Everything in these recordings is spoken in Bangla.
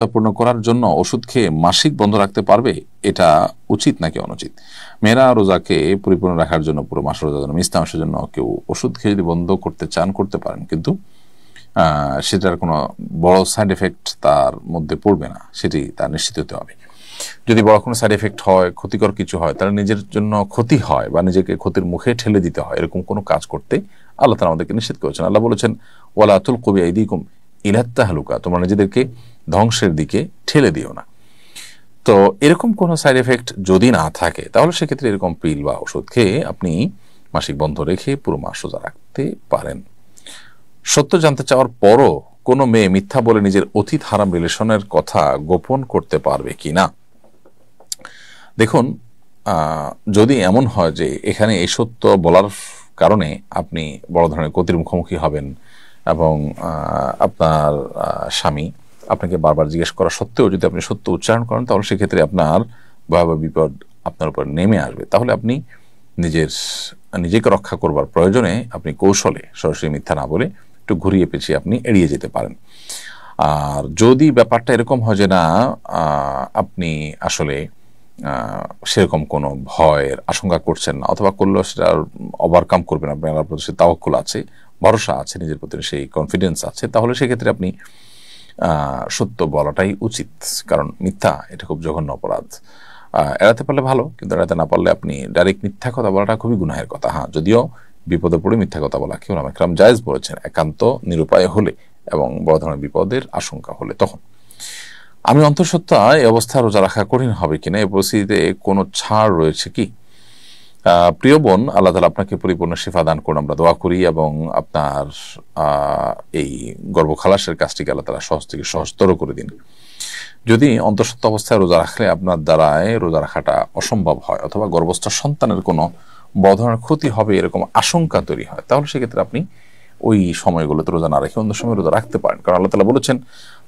পূর্ণ করার জন্য ওষুধ খেয়ে মাসিক বন্ধ রাখতে পারবে, এটা উচিত নাকি অনুচিত? মেয়েরা রোজাকে পরিপূর্ণ রাখার জন্য, পুরো মাস রোজার জন্য, মিষ্টাংশের জন্য কেউ ওষুধ খেয়ে যদি বন্ধ করতে চান করতে পারেন, কিন্তু সেটার কোনো বড় সাইড এফেক্ট তার মধ্যে পড়বে না, সেটি তার নিশ্চিত হতে হবে। যদি বড় কোনো সাইড এফেক্ট হয়, ক্ষতিকর কিছু হয়, তাহলে নিজের জন্য ক্ষতি হয় বা নিজেকে ক্ষতির মুখে ঠেলে দিতে হয়, এরকম কোনো কাজ করতে আল্লাহ তাআলা আমাদেরকে নিষেধ করেছেন। আল্লাহ বলেছেন, ওয়ালা তুলকু বিআইদিকুম ইলাত তাহলুকা, তোমরা নিজেদেরকে ধ্বংসের দিকে ঠেলে দিও না। তো এরকম কোনো সাইড এফেক্ট যদি না থাকে, তাহলে সেক্ষেত্রে এরকম পিল বা ওষুধ খেয়ে আপনি মাসিক বন্ধ রেখে পুরো মাস রোজা রাখতে পারেন। সত্য জানতে চাওয়ার পরও কোনো মেয়ে মিথ্যা বলে নিজের অতীত হারাম রিলেশনের কথা গোপন করতে পারবে কি না? দেখুন, যদি এমন হয় যে এখানে এই সত্য বলার কারণে আপনি বড় ধরনের ক্ষতির মুখোমুখি হবেন এবং আপনার স্বামী আপনাকে বারবার জিজ্ঞেস করা সত্ত্বেও যদি আপনি সত্য উচ্চারণ করেন, তাহলে সেক্ষেত্রে আপনার ভয়াবহ বিপদ আপনার উপর নেমে আসবে। তাহলে আপনি নিজেকে রক্ষা করবার প্রয়োজনে আপনি কৌশলে সরাসরি মিথ্যা না বলে একটু ঘুরিয়ে পেঁচিয়ে আপনি এড়িয়ে যেতে পারেন। আর যদি ব্যাপারটা এরকম হয় যে না, আপনি আসলে সেরকম কোনো ভয়ের আশঙ্কা করছেন না, অথবা করলেও সেটা ওভারকাম করবেন, আপনার আল্লাহর প্রতি সেই তাওয়াক্কুল আছে, ভরসা আছে, নিজের প্রতি সেই কনফিডেন্স আছে, তাহলে সেক্ষেত্রে আপনি সত্য বলাটাই উচিত। কারণ মিথ্যা এটা খুব জঘন্য অপরাধ। এড়াতে পারলে ভালো, কিন্তু এড়াতে না পারলে আপনি ডাইরেক্ট মিথ্যা কথা বলাটা খুবই গুনাহের কথা। হ্যাঁ, যদিও বিপদে পড়ে মিথ্যা কথা বলা কেউ একরাম জায়েজ বলেছেন, একান্ত নিরুপায় হলে এবং বড় ধরনের বিপদের আশঙ্কা হলে। তখন আমি অন্তঃসত্ত্বা এই অবস্থা রোজা রাখা কঠিন হবে কিনা, এই পরিস্থিতিতে কোনো ছাড় রয়েছে কি? প্রিয় বোন, আল্লাহ তাআলা আপনাকে পরিপূর্ণ শিফা দান করুন, আমরা দোয়া করি, এবং আপনার এই গর্ভখালাসের কাজটিকে আল্লাহ তাআলা সহজ থেকে সহজতর করে দিন। যদি অন্তঃসত্ত্বা অবস্থায় রোজা রাখলে আপনার দ্বারায় রোজা রাখাটা অসম্ভব হয়, অথবা গর্ভস্থ সন্তানের কোনো বড় ধরনের ক্ষতি হবে এরকম আশঙ্কা তৈরি হয়, তাহলে সেক্ষেত্রে আপনি ওই সময়গুলোতে রোজা না রেখে অন্য সময় রোজা রাখতে পারেন। কারণ আল্লাহ তাআলা বলেছেন,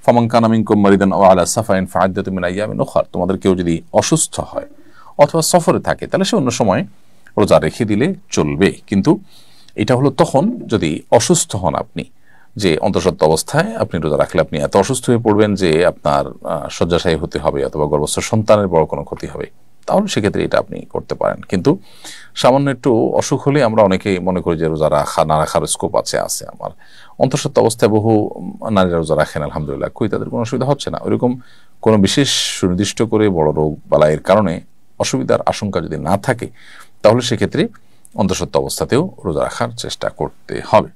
ফামান কানা মিনকুম মারিদান আও আলা সাফারিন ফাইদ্দাতুম মিন আইয়ামিন উখার, তোমাদের কেউ যদি অসুস্থ হয় অথবা সফরে থাকে, তাহলে সে অন্য সময় রোজা রেখে দিলে চলবে। কিন্তু এটা হলো তখন যদি অসুস্থ হন আপনি, যে অন্তঃসত্ত্বা অবস্থায় আপনি রোজা রাখলে আপনি এত অসুস্থ হয়ে পড়বেন যে আপনার শয্যাশায়ী হতে হবে, অথবা গর্ভস্থ সন্তানের বড় কোনো ক্ষতি হবে, তাহলে সেক্ষেত্রে এটা আপনি করতে পারেন। কিন্তু সামান্য একটু অসুখ হলে আমরা অনেকেই মনে করি যে রোজা রাখা না রাখার স্কোপ আছে। আমার অন্তঃসত্ত্বা অবস্থায় বহু নারীরা রোজা রাখেন, আলহামদুলিল্লাহ, কই তাদের কোনো অসুবিধা হচ্ছে না। ওইরকম কোনো বিশেষ সুনির্দিষ্ট করে বড় রোগ বালাইয়ের কারণে অসুবিধার আশঙ্কা যদি না থাকে, তাহলে সেক্ষেত্রে অন্তঃসত্ত্বা অবস্থাতেও রোজা রাখার চেষ্টা করতে হবে।